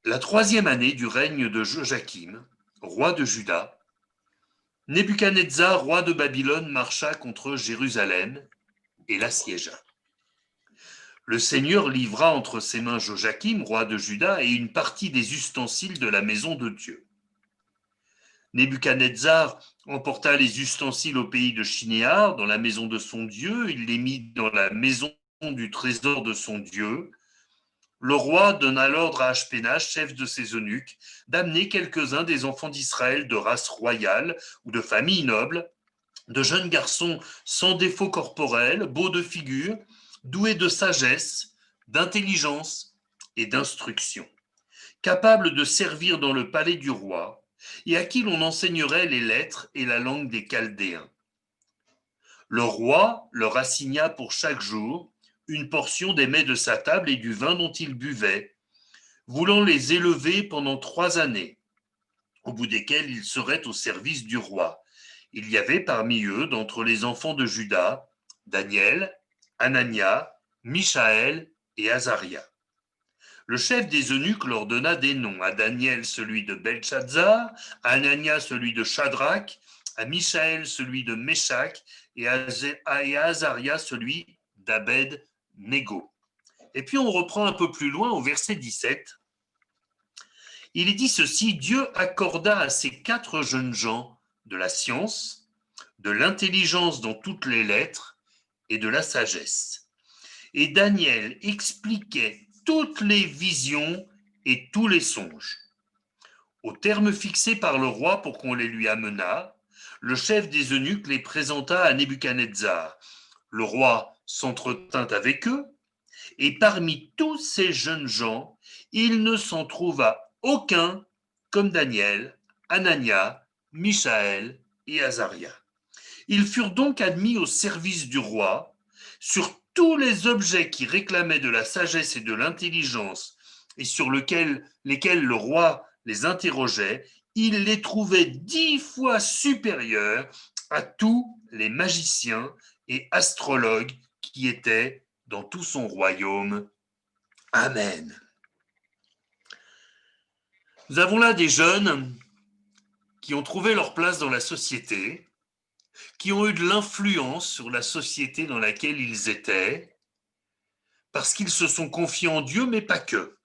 La troisième année du règne de Joachim, roi de Juda, Nebuchadnezzar, roi de Babylone, marcha contre Jérusalem et l'assiégea. Le Seigneur livra entre ses mains Joachim, roi de Juda, et une partie des ustensiles de la maison de Dieu. Nebuchadnezzar emporta les ustensiles au pays de Shinéar, dans la maison de son Dieu, il les mit dans la maison du trésor de son Dieu. Le roi donna l'ordre à Ashpenaz, chef de ses eunuques, d'amener quelques-uns des enfants d'Israël de race royale ou de famille noble, de jeunes garçons sans défaut corporel, beaux de figure, doués de sagesse, d'intelligence et d'instruction, capables de servir dans le palais du roi, et à qui l'on enseignerait les lettres et la langue des Chaldéens. Le roi leur assigna pour chaque jour une portion des mets de sa table et du vin dont ils buvaient, voulant les élever pendant 3 années, au bout desquelles ils seraient au service du roi. Il y avait parmi eux, d'entre les enfants de Juda, Daniel, Anania, Michaël et Azaria. Le chef des eunuques leur donna des noms, à Daniel celui de Belshazzar, à Anania celui de Shadrach, à Michaël celui de Meshach et à Azaria celui d'Abed-Nego. Et puis on reprend un peu plus loin au verset 17. Il est dit ceci: Dieu accorda à ces 4 jeunes gens de la science, de l'intelligence dans toutes les lettres et de la sagesse. Et Daniel expliquait toutes les visions et tous les songes. Au terme fixé par le roi pour qu'on les lui amenât, le chef des eunuques les présenta à Nebuchadnezzar. Le roi s'entretint avec eux, et parmi tous ces jeunes gens, il ne s'en trouva aucun comme Daniel, Anania, Michaël et Azaria. Ils furent donc admis au service du roi sur tous les objets qui réclamaient de la sagesse et de l'intelligence et sur lesquels le roi les interrogeait. Il les trouvait 10 fois supérieurs à tous les magiciens et astrologues qui étaient dans tout son royaume. Amen. Nous avons là des jeunes qui ont trouvé leur place dans la société, qui ont eu de l'influence sur la société dans laquelle ils étaient, parce qu'ils se sont confiés en Dieu, mais pas que.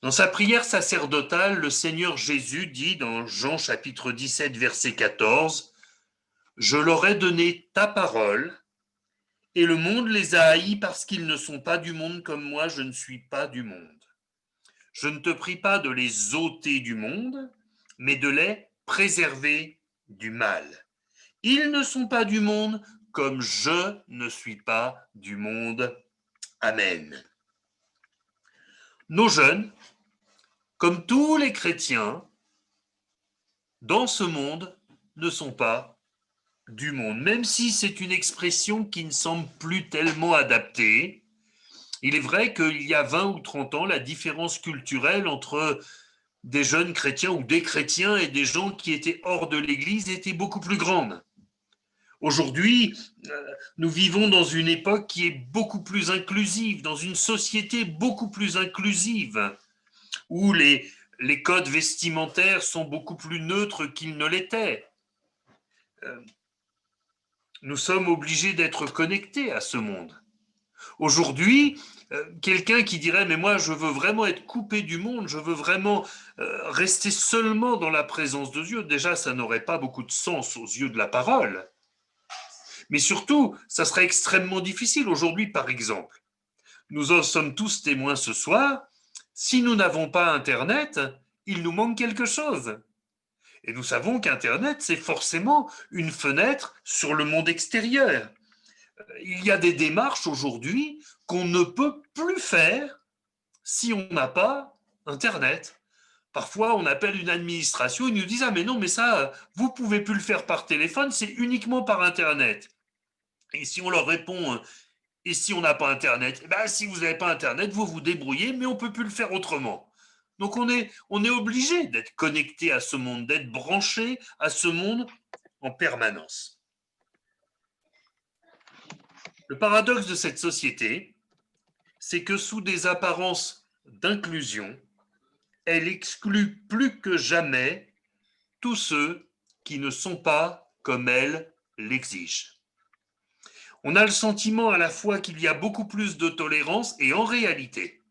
Dans sa prière sacerdotale, le Seigneur Jésus dit dans Jean chapitre 17, verset 14, « Je leur ai donné ta parole, et le monde les a haïs parce qu'ils ne sont pas du monde comme moi, je ne suis pas du monde. Je ne te prie pas de les ôter du monde, mais de les préserver du mal. Ils ne sont pas du monde, comme je ne suis pas du monde. Amen. » Nos jeunes, comme tous les chrétiens, dans ce monde, ne sont pas du monde. Même si c'est une expression qui ne semble plus tellement adaptée, il est vrai qu'il y a 20 ou 30 ans, la différence culturelle entre des jeunes chrétiens ou des chrétiens et des gens qui étaient hors de l'Église était beaucoup plus grande. Aujourd'hui, nous vivons dans une époque qui est beaucoup plus inclusive, dans une société beaucoup plus inclusive, où les codes vestimentaires sont beaucoup plus neutres qu'ils ne l'étaient. Nous sommes obligés d'être connectés à ce monde. Aujourd'hui, quelqu'un qui dirait « mais moi je veux vraiment être coupé du monde, je veux vraiment rester seulement dans la présence de Dieu », déjà ça n'aurait pas beaucoup de sens aux yeux de la parole. Mais surtout, ça serait extrêmement difficile. Aujourd'hui, par exemple, nous en sommes tous témoins ce soir, si nous n'avons pas Internet, il nous manque quelque chose. Et nous savons qu'Internet, c'est forcément une fenêtre sur le monde extérieur. Il y a des démarches aujourd'hui qu'on ne peut plus faire si on n'a pas Internet. Parfois, on appelle une administration, ils nous disent « Ah mais non, mais ça, vous ne pouvez plus le faire par téléphone, c'est uniquement par Internet. » Et si on leur répond « Et si on n'a pas Internet ?» Eh bien, si vous n'avez pas Internet, vous vous débrouillez, mais on ne peut plus le faire autrement. Donc on est obligé d'être connecté à ce monde, d'être branché à ce monde en permanence. Le paradoxe de cette société, c'est que sous des apparences d'inclusion, elle exclut plus que jamais tous ceux qui ne sont pas comme elle l'exigent. On a le sentiment à la fois qu'il y a beaucoup plus de tolérance et en réalité,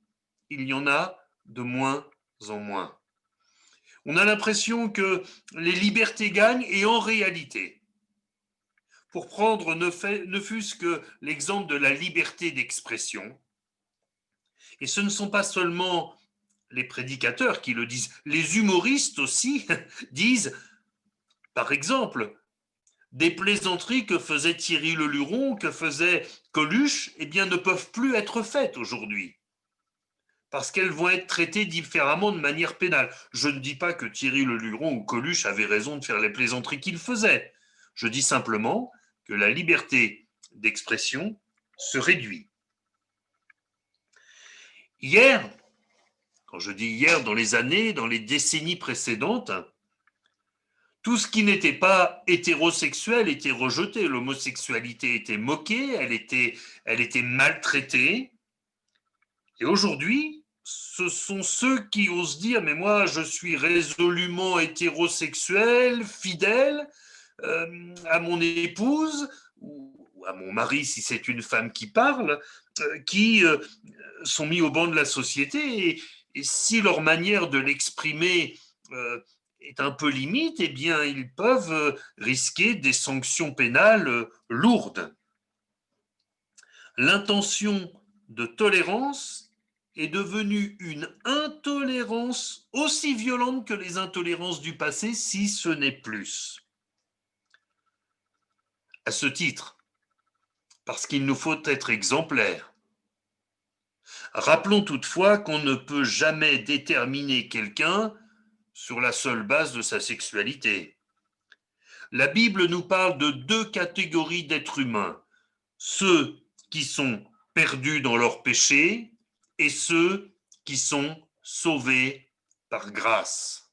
il y en a de moins en moins. On a l'impression que les libertés gagnent et en réalité, pour prendre ne fût-ce que l'exemple de la liberté d'expression, et ce ne sont pas seulement les prédicateurs qui le disent, les humoristes aussi disent, par exemple, des plaisanteries que faisait Thierry Leluron, que faisait Coluche, eh bien, ne peuvent plus être faites aujourd'hui parce qu'elles vont être traitées différemment de manière pénale. Je ne dis pas que Thierry Leluron ou Coluche avaient raison de faire les plaisanteries qu'ils faisaient. Je dis simplement que la liberté d'expression se réduit. Hier, quand je dis hier, dans les années, dans les décennies précédentes, tout ce qui n'était pas hétérosexuel était rejeté. L'homosexualité était moquée, elle était maltraitée. Et aujourd'hui, ce sont ceux qui osent dire, mais moi, je suis résolument hétérosexuel, fidèle à mon épouse ou à mon mari si c'est une femme qui parle, qui sont mis au banc de la société. Et si leur manière de l'exprimer est un peu limite, eh bien, ils peuvent risquer des sanctions pénales lourdes. L'intention de tolérance est devenue une intolérance aussi violente que les intolérances du passé, si ce n'est plus. À ce titre, parce qu'il nous faut être exemplaires, rappelons toutefois qu'on ne peut jamais déterminer quelqu'un sur la seule base de sa sexualité. La Bible nous parle de deux catégories d'êtres humains, ceux qui sont perdus dans leur péché et ceux qui sont sauvés par grâce.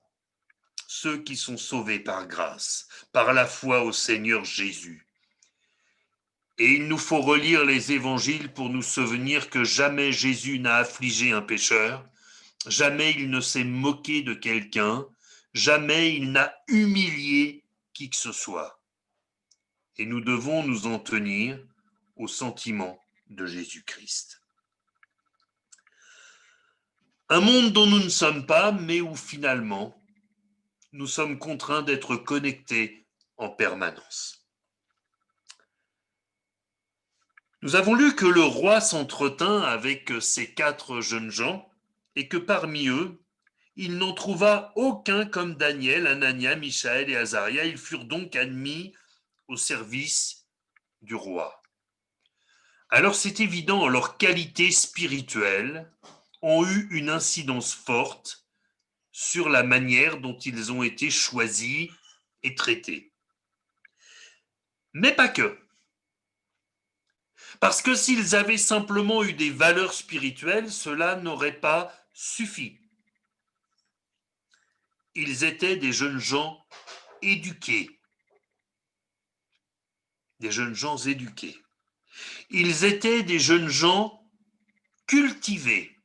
Ceux qui sont sauvés par grâce, par la foi au Seigneur Jésus. Et il nous faut relire les évangiles pour nous souvenir que jamais Jésus n'a affligé un pécheur, jamais il ne s'est moqué de quelqu'un, jamais il n'a humilié qui que ce soit. Et nous devons nous en tenir au sentiment de Jésus-Christ. Un monde dont nous ne sommes pas, mais où finalement, nous sommes contraints d'être connectés en permanence. Nous avons lu que le roi s'entretint avec ces 4 jeunes gens et que parmi eux, il n'en trouva aucun comme Daniel, Anania, Michaël et Azaria. Ils furent donc admis au service du roi. Alors c'est évident, leurs qualités spirituelles ont eu une incidence forte sur la manière dont ils ont été choisis et traités. Mais pas que. Parce que s'ils avaient simplement eu des valeurs spirituelles, cela n'aurait pas suffi. Ils étaient des jeunes gens éduqués. Des jeunes gens éduqués. Ils étaient des jeunes gens cultivés.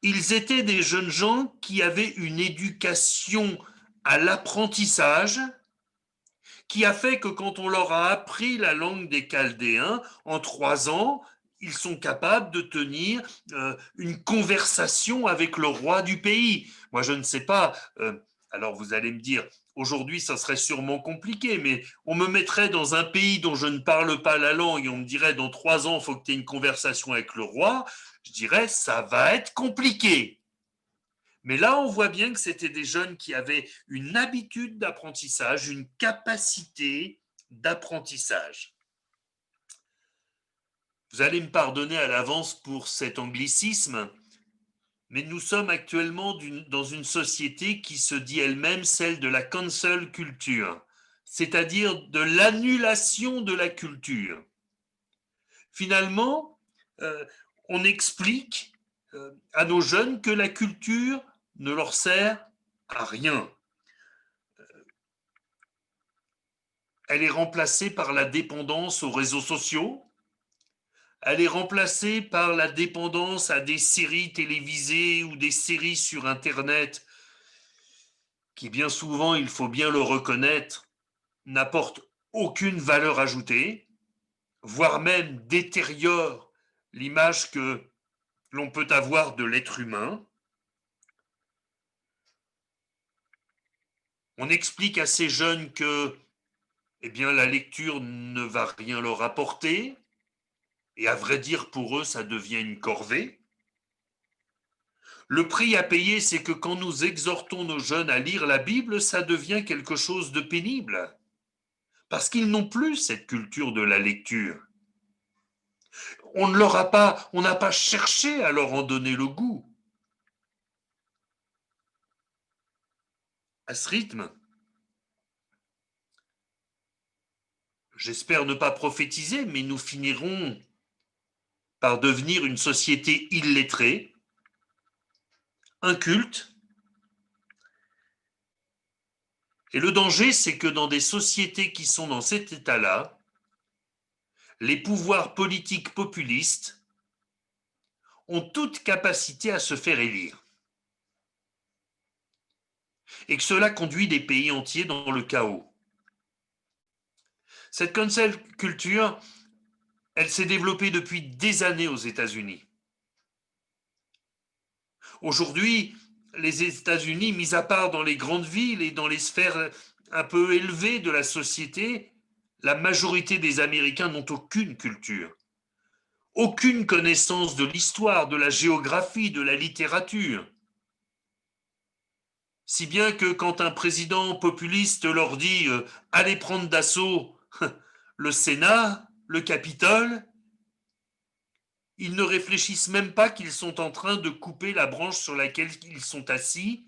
Ils étaient des jeunes gens qui avaient une éducation à l'apprentissage qui a fait que quand on leur a appris la langue des Chaldéens, en 3 ans, ils sont capables de tenir une conversation avec le roi du pays. Moi, je ne sais pas, alors vous allez me dire, aujourd'hui, ça serait sûrement compliqué, mais on me mettrait dans un pays dont je ne parle pas la langue et on me dirait, dans 3 ans, il faut que tu aies une conversation avec le roi, je dirais, ça va être compliqué. Mais là, on voit bien que c'était des jeunes qui avaient une habitude d'apprentissage, une capacité d'apprentissage. Vous allez me pardonner à l'avance pour cet anglicisme, mais nous sommes actuellement dans une société qui se dit elle-même celle de la cancel culture, c'est-à-dire de l'annulation de la culture. Finalement, on explique à nos jeunes que la culture ne leur sert à rien. Elle est remplacée par la dépendance aux réseaux sociaux, Elle est remplacée par la dépendance à des séries télévisées ou des séries sur Internet qui, bien souvent, il faut bien le reconnaître, n'apportent aucune valeur ajoutée, voire même détériorent l'image que l'on peut avoir de l'être humain. On explique à ces jeunes que eh bien, la lecture ne va rien leur apporter, et à vrai dire, pour eux, ça devient une corvée. Le prix à payer, c'est que quand nous exhortons nos jeunes à lire la Bible, ça devient quelque chose de pénible, parce qu'ils n'ont plus cette culture de la lecture. On n'a pas cherché à leur en donner le goût. À ce rythme, j'espère ne pas prophétiser, mais nous finirons par devenir une société illettrée, inculte. Et le danger, c'est que dans des sociétés qui sont dans cet état-là, les pouvoirs politiques populistes ont toute capacité à se faire élire. Et que cela conduit des pays entiers dans le chaos. Cette cancel culture, elle s'est développée depuis des années aux États-Unis. Aujourd'hui, les États-Unis, mis à part dans les grandes villes et dans les sphères un peu élevées de la société, la majorité des Américains n'ont aucune culture, aucune connaissance de l'histoire, de la géographie, de la littérature. Si bien que quand un président populiste leur dit allez prendre d'assaut le Sénat, le Capitole, ils ne réfléchissent même pas qu'ils sont en train de couper la branche sur laquelle ils sont assis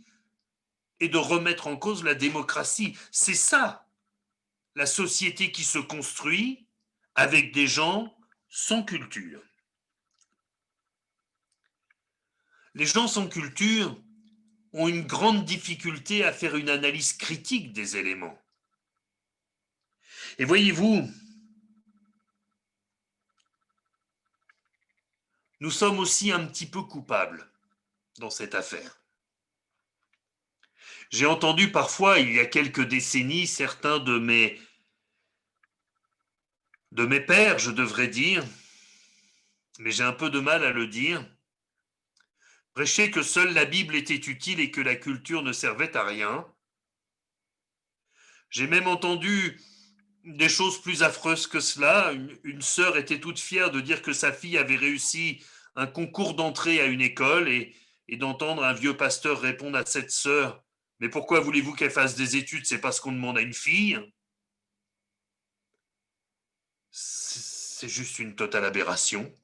et de remettre en cause la démocratie. C'est ça, la société qui se construit avec des gens sans culture. Les gens sans culture ont une grande difficulté à faire une analyse critique des éléments. Et voyez-vous, nous sommes aussi un petit peu coupables dans cette affaire. J'ai entendu parfois, il y a quelques décennies, certains de mes pères, je devrais dire, mais j'ai un peu de mal à le dire, prêcher que seule la Bible était utile et que la culture ne servait à rien. J'ai même entendu des choses plus affreuses que cela. Une sœur était toute fière de dire que sa fille avait réussi un concours d'entrée à une école et d'entendre un vieux pasteur répondre à cette sœur, mais pourquoi voulez-vous qu'elle fasse des études? C'est pas ce qu'on demande à une fille. C'est juste une totale aberration.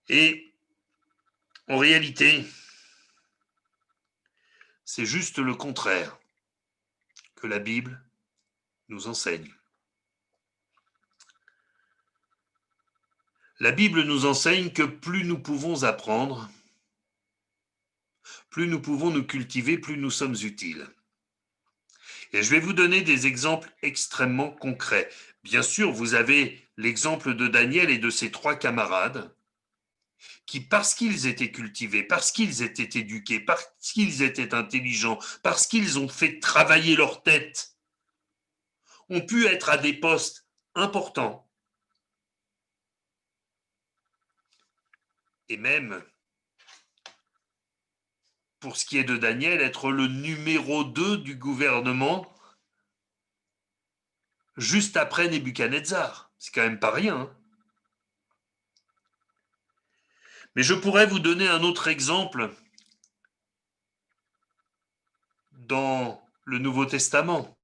Et en réalité, c'est juste le contraire que la Bible nous enseigne. La Bible nous enseigne que plus nous pouvons apprendre, plus nous pouvons nous cultiver, plus nous sommes utiles. Et je vais vous donner des exemples extrêmement concrets. Bien sûr, vous avez l'exemple de Daniel et de ses 3 camarades qui, parce qu'ils étaient cultivés, parce qu'ils étaient éduqués, parce qu'ils étaient intelligents, parce qu'ils ont fait travailler leur tête, ont pu être à des postes importants. Et même, pour ce qui est de Daniel, être le numéro 2 du gouvernement juste après Nebuchadnezzar. C'est quand même pas rien. Hein. Mais je pourrais vous donner un autre exemple dans le Nouveau Testament.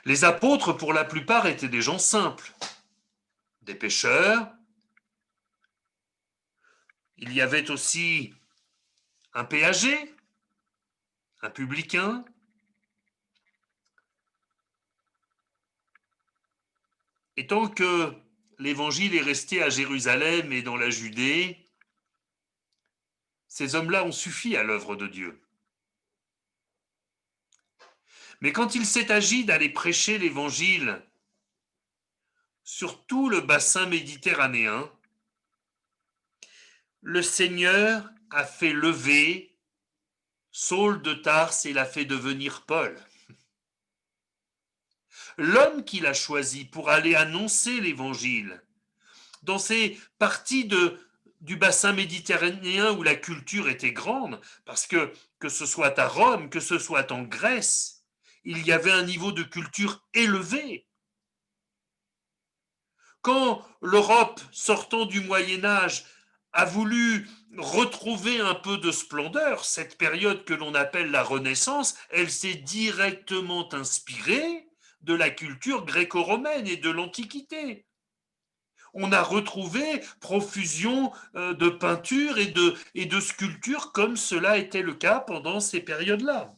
Les apôtres, pour la plupart, étaient des gens simples, des pêcheurs. Il y avait aussi un péager, un publicain. Et tant que l'évangile est resté à Jérusalem et dans la Judée, ces hommes-là ont suffi à l'œuvre de Dieu. Mais quand il s'est agi d'aller prêcher l'évangile sur tout le bassin méditerranéen, le Seigneur a fait lever Saul de Tarse et l'a fait devenir Paul. L'homme qu'il a choisi pour aller annoncer l'évangile dans ces parties du bassin méditerranéen où la culture était grande, parce que ce soit à Rome, que ce soit en Grèce, il y avait un niveau de culture élevé. Quand l'Europe, sortant du Moyen Âge, a voulu retrouver un peu de splendeur, cette période que l'on appelle la Renaissance, elle s'est directement inspirée de la culture gréco-romaine et de l'Antiquité. On a retrouvé profusion de peintures et de sculptures comme cela était le cas pendant ces périodes-là.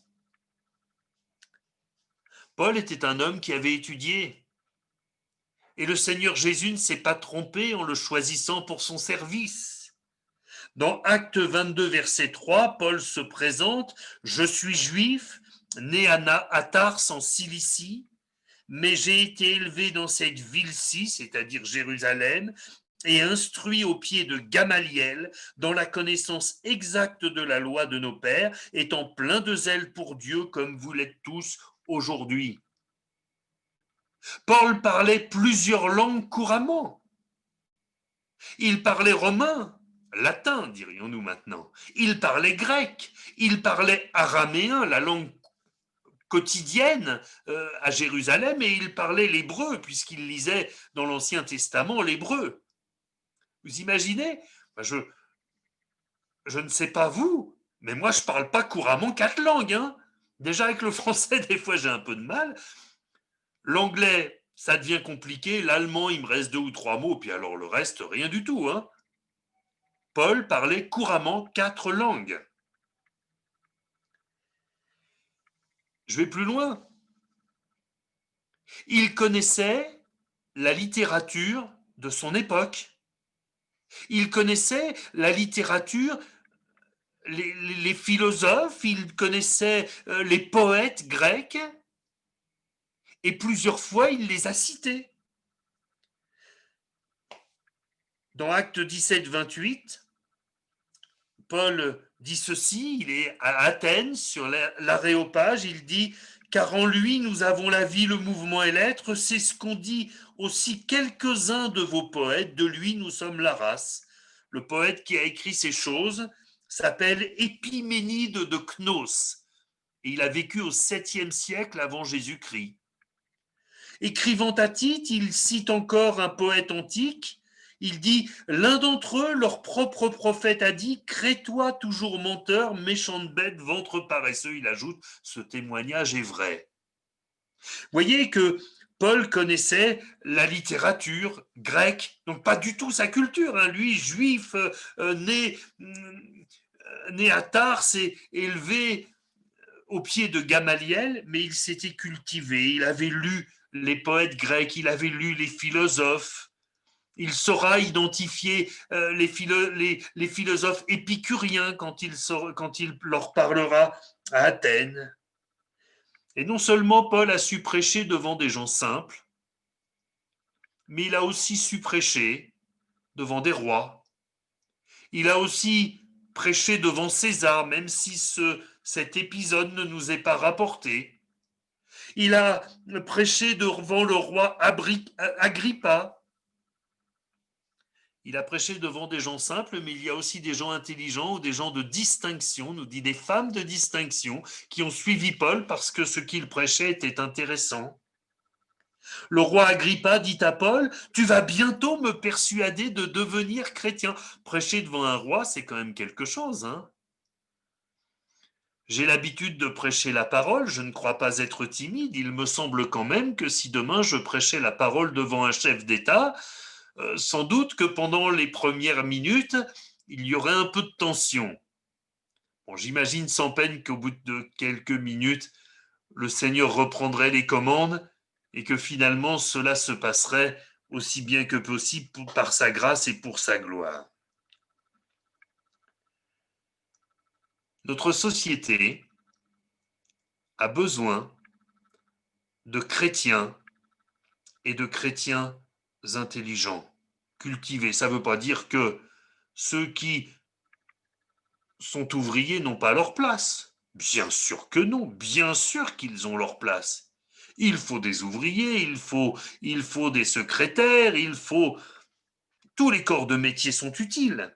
Paul était un homme qui avait étudié. Et le Seigneur Jésus ne s'est pas trompé en le choisissant pour son service. Dans Acte 22, verset 3, Paul se présente: Je suis juif, né à Tars en Cilicie, mais j'ai été élevé dans cette ville-ci, c'est-à-dire Jérusalem, et instruit au pied de Gamaliel, dans la connaissance exacte de la loi de nos pères, étant plein de zèle pour Dieu comme vous l'êtes tous aujourd'hui. Paul parlait plusieurs langues couramment. Il parlait romain, latin, dirions-nous maintenant. Il parlait grec, il parlait araméen, la langue quotidienne à Jérusalem, et il parlait l'hébreu, puisqu'il lisait dans l'Ancien Testament l'hébreu. Vous imaginez? Je ne sais pas vous, mais moi je ne parle pas couramment 4 langues. Hein. Déjà avec le français, des fois j'ai un peu de mal. L'anglais, ça devient compliqué. L'allemand, il me reste 2 ou 3 mots, puis alors le reste, rien du tout. Hein. Paul parlait couramment 4 langues. Je vais plus loin. Il connaissait la littérature de son époque. Il connaissait la littérature, les philosophes, il connaissait les poètes grecs, et plusieurs fois il les a cités. Dans Acte 17, 28, Paul dit ceci, il est à Athènes, sur l'Aréopage, il dit « Car en lui nous avons la vie, le mouvement et l'être », c'est ce qu'ont dit aussi quelques-uns de vos poètes, de lui nous sommes la race. Le poète qui a écrit ces choses s'appelle Épiménide de Cnos, et il a vécu au 7e siècle avant Jésus-Christ. Écrivant à Tite, il cite encore un poète antique. Il dit « L'un d'entre eux, leur propre prophète, a dit « Crée-toi toujours menteur, méchante bête, ventre paresseux ». Il ajoute « Ce témoignage est vrai ». Vous voyez que Paul connaissait la littérature grecque, donc pas du tout sa culture. Hein. Lui, juif, né à Tars et élevé au pied de Gamaliel, mais il s'était cultivé, il avait lu les poètes grecs, il avait lu les philosophes, il saura identifier les philosophes épicuriens quand il leur parlera à Athènes. Et non seulement Paul a su prêcher devant des gens simples, mais il a aussi su prêcher devant des rois. Il a aussi prêché devant César, même si cet épisode ne nous est pas rapporté. Il a prêché devant le roi Agrippa. Il a prêché devant des gens simples, mais il y a aussi des gens intelligents ou des gens de distinction, nous dit des femmes de distinction, qui ont suivi Paul parce que ce qu'il prêchait était intéressant. Le roi Agrippa dit à Paul, tu vas bientôt me persuader de devenir chrétien. Prêcher devant un roi, c'est quand même quelque chose. Hein. J'ai l'habitude de prêcher la parole, je ne crois pas être timide. Il me semble quand même que si demain je prêchais la parole devant un chef d'État, sans doute que pendant les premières minutes, il y aurait un peu de tension. Bon, j'imagine sans peine qu'au bout de quelques minutes, le Seigneur reprendrait les commandes et que finalement cela se passerait aussi bien que possible par sa grâce et pour sa gloire. Notre société a besoin de chrétiens et de chrétiens intelligents, cultivés. Ça ne veut pas dire que ceux qui sont ouvriers n'ont pas leur place. Bien sûr que non, bien sûr qu'ils ont leur place. Il faut des ouvriers, il faut des secrétaires, il faut... Tous les corps de métier sont utiles.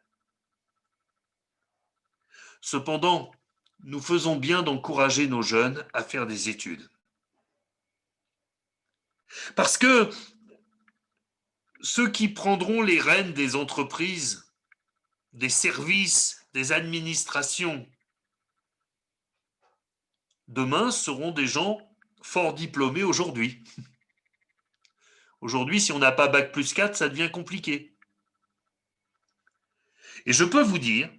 Cependant, nous faisons bien d'encourager nos jeunes à faire des études. Parce que ceux qui prendront les rênes des entreprises, des services, des administrations, demain seront des gens fort diplômés aujourd'hui. Aujourd'hui, si on n'a pas bac plus 4, ça devient compliqué. Et je peux vous dire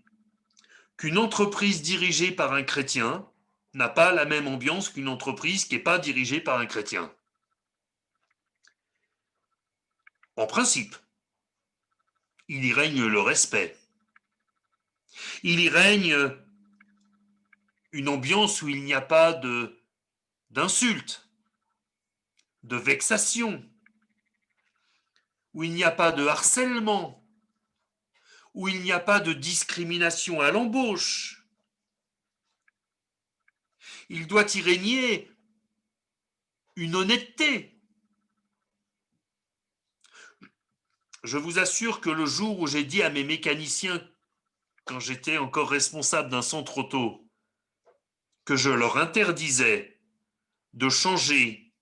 qu'une entreprise dirigée par un chrétien n'a pas la même ambiance qu'une entreprise qui n'est pas dirigée par un chrétien. En principe, il y règne le respect. Il y règne une ambiance où il n'y a pas d'insultes, de vexation, où il n'y a pas de harcèlement, où il n'y a pas de discrimination à l'embauche. Il doit y régner une honnêteté. Je vous assure que le jour où j'ai dit à mes mécaniciens, quand j'étais encore responsable d'un centre auto, que je leur interdisais de changer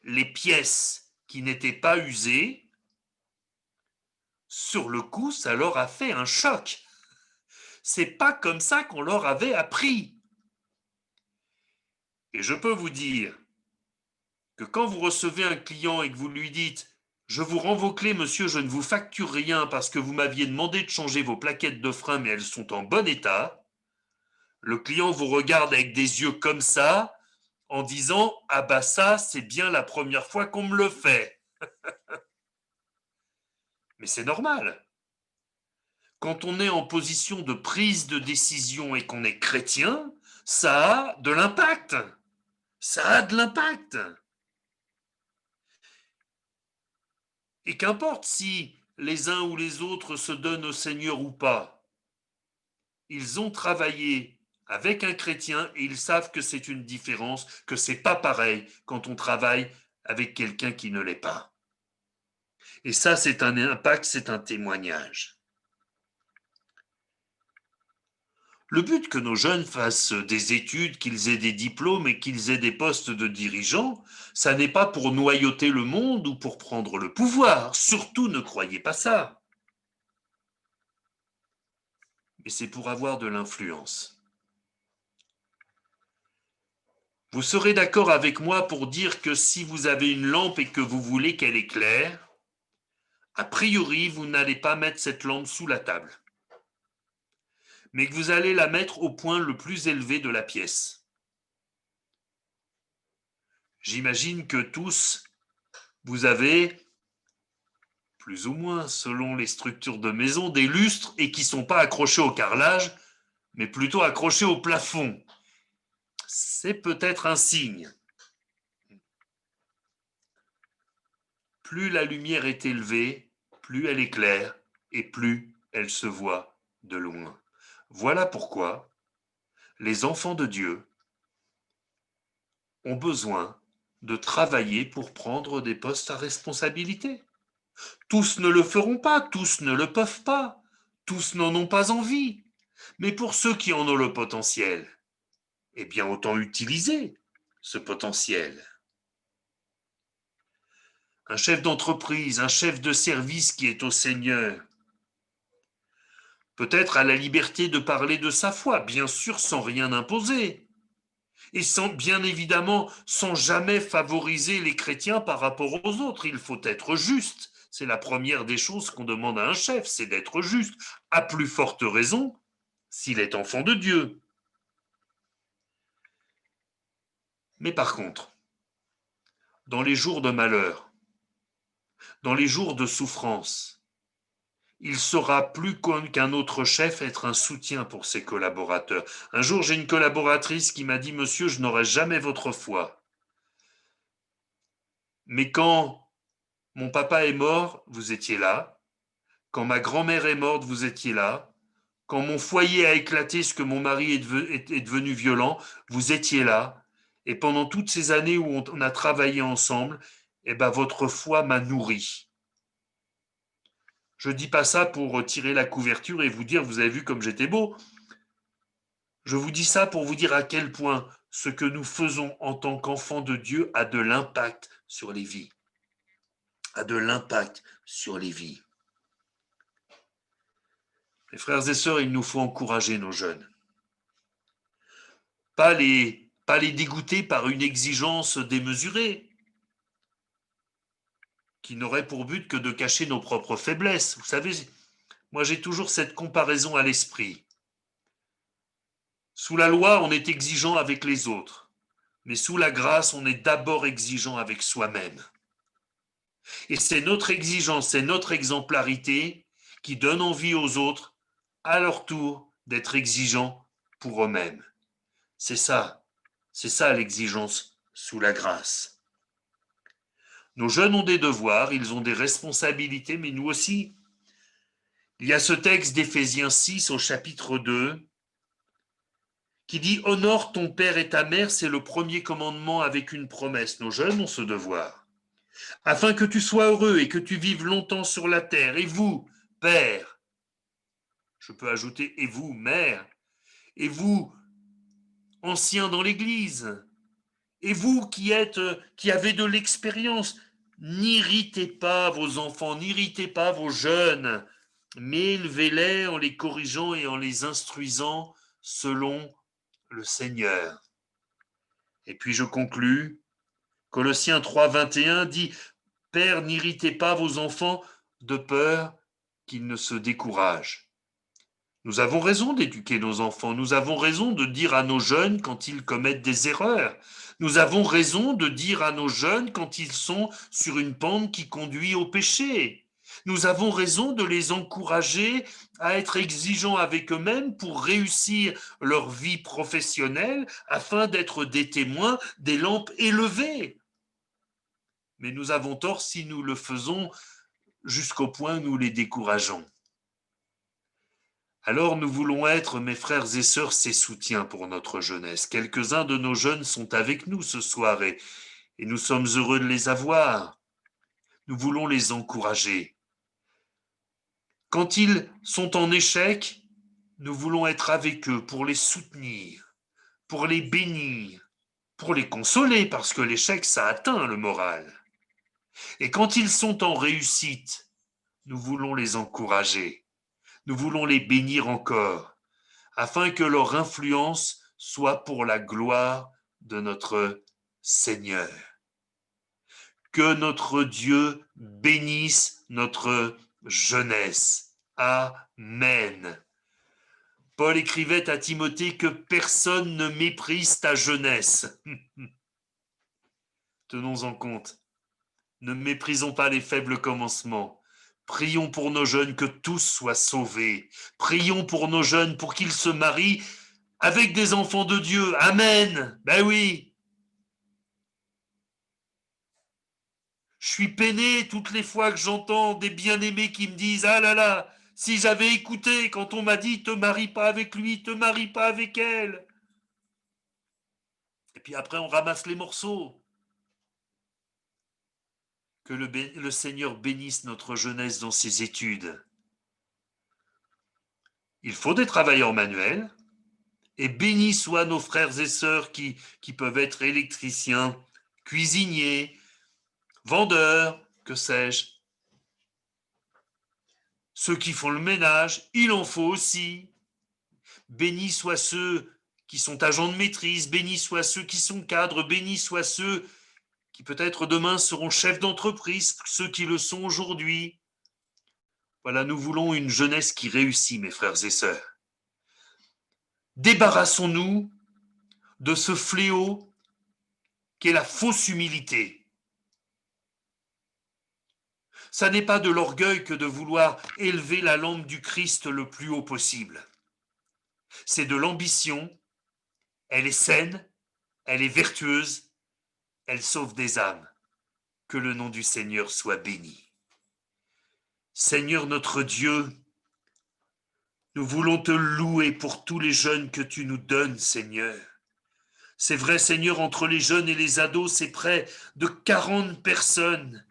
les pièces qui n'étaient pas usées, sur le coup, ça leur a fait un choc. C'est pas comme ça qu'on leur avait appris. Et je peux vous dire que quand vous recevez un client et que vous lui dites « Je vous rends vos clés, monsieur, je ne vous facture rien parce que vous m'aviez demandé de changer vos plaquettes de frein, mais elles sont en bon état », le client vous regarde avec des yeux comme ça, en disant « Ah bah ça, c'est bien la première fois qu'on me le fait. » Mais c'est normal. Quand on est en position de prise de décision et qu'on est chrétien, ça a de l'impact. Ça a de l'impact. Et qu'importe si les uns ou les autres se donnent au Seigneur ou pas, ils ont travaillé avec un chrétien et ils savent que c'est une différence, que c'est pas pareil quand on travaille avec quelqu'un qui ne l'est pas. Et ça, c'est un impact, c'est un témoignage. Le but que nos jeunes fassent des études, qu'ils aient des diplômes et qu'ils aient des postes de dirigeants, ça n'est pas pour noyauter le monde ou pour prendre le pouvoir. Surtout ne croyez pas ça. Mais c'est pour avoir de l'influence. Vous serez d'accord avec moi pour dire que si vous avez une lampe et que vous voulez qu'elle éclaire, a priori, vous n'allez pas mettre cette lampe sous la table, mais que vous allez la mettre au point le plus élevé de la pièce. J'imagine que tous, vous avez, plus ou moins, selon les structures de maison, des lustres et qui ne sont pas accrochés au carrelage, mais plutôt accrochés au plafond. C'est peut-être un signe. Plus la lumière est élevée, plus elle éclaire et plus elle se voit de loin. Voilà pourquoi les enfants de Dieu ont besoin de travailler pour prendre des postes à responsabilité. Tous ne le feront pas, tous ne le peuvent pas, tous n'en ont pas envie. Mais pour ceux qui en ont le potentiel, eh bien autant utiliser ce potentiel. Un chef d'entreprise, un chef de service qui est au Seigneur, peut-être a la liberté de parler de sa foi, bien sûr sans rien imposer, et sans, bien évidemment, sans jamais favoriser les chrétiens par rapport aux autres. Il faut être juste. C'est la première des choses qu'on demande à un chef, c'est d'être juste. À plus forte raison, s'il est enfant de Dieu. Mais par contre, dans les jours de malheur, dans les jours de souffrance, il saura plus qu'un autre chef être un soutien pour ses collaborateurs. Un jour, j'ai une collaboratrice qui m'a dit « Monsieur, je n'aurai jamais votre foi. Mais quand Mon papa est mort, vous étiez là. Quand ma grand-mère est morte, vous étiez là. Quand mon foyer a éclaté, ce que mon mari est devenu violent, vous étiez là. Et pendant toutes ces années où on a travaillé ensemble, eh ben, votre foi m'a nourri. Je ne dis pas ça pour tirer la couverture et vous dire, vous avez vu comme j'étais beau. Je vous dis ça pour vous dire à quel point ce que nous faisons en tant qu'enfants de Dieu a de l'impact sur les vies. A de l'impact sur les vies. Mes frères et sœurs, il nous faut encourager nos jeunes. Pas les dégoûter par une exigence démesurée qui n'aurait pour but que de cacher nos propres faiblesses. Vous savez, moi j'ai toujours cette comparaison à l'esprit. Sous la loi, on est exigeant avec les autres, mais sous la grâce, on est d'abord exigeant avec soi-même. Et c'est notre exigence, c'est notre exemplarité qui donne envie aux autres, à leur tour, d'être exigeants pour eux-mêmes. C'est ça l'exigence sous la grâce. Nos jeunes ont des devoirs, ils ont des responsabilités, mais nous aussi. Il y a ce texte d'Éphésiens 6 au chapitre 2 qui dit « Honore ton père et ta mère », c'est le premier commandement avec une promesse. Nos jeunes ont ce devoir. Afin que tu sois heureux et que tu vives longtemps sur la terre. Et vous, père, je peux ajouter « et vous, mère », et vous, anciens dans l'Église, et vous qui avez de l'expérience, n'irritez pas vos enfants, n'irritez pas vos jeunes, mais élevez-les en les corrigeant et en les instruisant selon le Seigneur. Et puis je conclus, Colossiens 3, 21 dit « Père, n'irritez pas vos enfants de peur qu'ils ne se découragent. » Nous avons raison d'éduquer nos enfants, nous avons raison de dire à nos jeunes quand ils commettent des erreurs, nous avons raison de dire à nos jeunes quand ils sont sur une pente qui conduit au péché. Nous avons raison de les encourager à être exigeants avec eux-mêmes pour réussir leur vie professionnelle afin d'être des témoins des lampes élevées. Mais nous avons tort si nous le faisons jusqu'au point où nous les décourageons. Alors nous voulons être, mes frères et sœurs, ces soutiens pour notre jeunesse. Quelques-uns de nos jeunes sont avec nous ce soir et nous sommes heureux de les avoir. Nous voulons les encourager. Quand ils sont en échec, nous voulons être avec eux pour les soutenir, pour les bénir, pour les consoler, parce que l'échec, ça atteint le moral. Et quand ils sont en réussite, nous voulons les encourager. Nous voulons les bénir encore, afin que leur influence soit pour la gloire de notre Seigneur. Que notre Dieu bénisse notre jeunesse. Amen. Paul écrivait à Timothée que personne ne méprise ta jeunesse. Tenons en compte. Ne méprisons pas les faibles commencements. Prions pour nos jeunes que tous soient sauvés. Prions pour nos jeunes pour qu'ils se marient avec des enfants de Dieu. Amen. Ben oui. Je suis peiné toutes les fois que j'entends des bien-aimés qui me disent « Ah là là, si j'avais écouté quand on m'a dit « Te marie pas avec lui, te marie pas avec elle ». Et puis après, on ramasse les morceaux. Que le Seigneur bénisse notre jeunesse dans ses études. Il faut des travailleurs manuels, et bénis soient nos frères et sœurs qui peuvent être électriciens, cuisiniers, vendeurs, que sais-je. Ceux qui font le ménage, il en faut aussi. Bénis soient ceux qui sont agents de maîtrise, bénis soient ceux qui sont cadres, bénis soient ceux qui peut-être demain seront chefs d'entreprise, ceux qui le sont aujourd'hui. Voilà, nous voulons une jeunesse qui réussit, mes frères et sœurs. Débarrassons-nous de ce fléau qu'est la fausse humilité. Ça n'est pas de l'orgueil que de vouloir élever la lampe du Christ le plus haut possible. C'est de l'ambition, elle est saine, elle est vertueuse, elle sauve des âmes. Que le nom du Seigneur soit béni. Seigneur notre Dieu, nous voulons te louer pour tous les jeunes que tu nous donnes, Seigneur. C'est vrai, Seigneur, entre les jeunes et les ados, c'est près de 40 personnes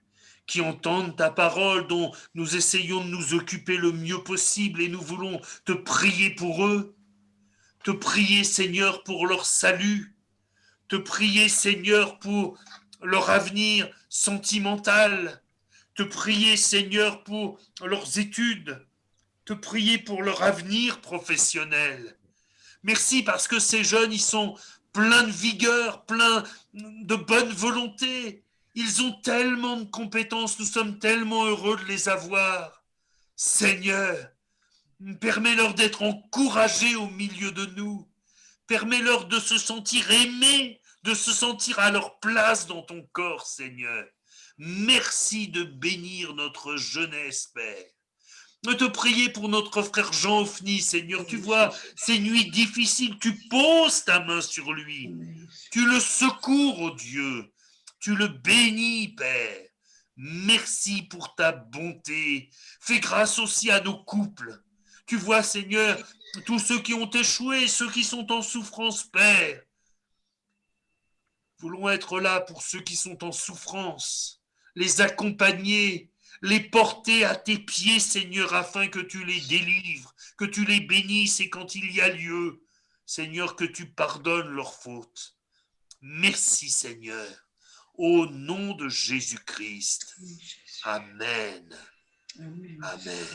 qui entendent ta parole, dont nous essayons de nous occuper le mieux possible et nous voulons te prier pour eux, te prier, Seigneur, pour leur salut, te prier, Seigneur, pour leur avenir sentimental, te prier, Seigneur, pour leurs études, te prier pour leur avenir professionnel. Merci parce que ces jeunes, ils sont pleins de vigueur, pleins de bonne volonté. Ils ont tellement de compétences, nous sommes tellement heureux de les avoir. Seigneur, permets-leur d'être encouragés au milieu de nous. Permets-leur de se sentir aimés, de se sentir à leur place dans ton corps, Seigneur. Merci de bénir notre jeunesse, Père. De te prier pour notre frère Jean Ofni, Seigneur. Tu vois, ces nuits difficiles, tu poses ta main sur lui. Tu le secours, oh Dieu. Tu le bénis, Père. Merci pour ta bonté. Fais grâce aussi à nos couples. Tu vois, Seigneur, tous ceux qui ont échoué, ceux qui sont en souffrance, Père. Voulons être là pour ceux qui sont en souffrance, les accompagner, les porter à tes pieds, Seigneur, afin que tu les délivres, que tu les bénisses et quand il y a lieu, Seigneur, que tu pardonnes leurs fautes. Merci, Seigneur, au nom de Jésus-Christ. Amen. Amen.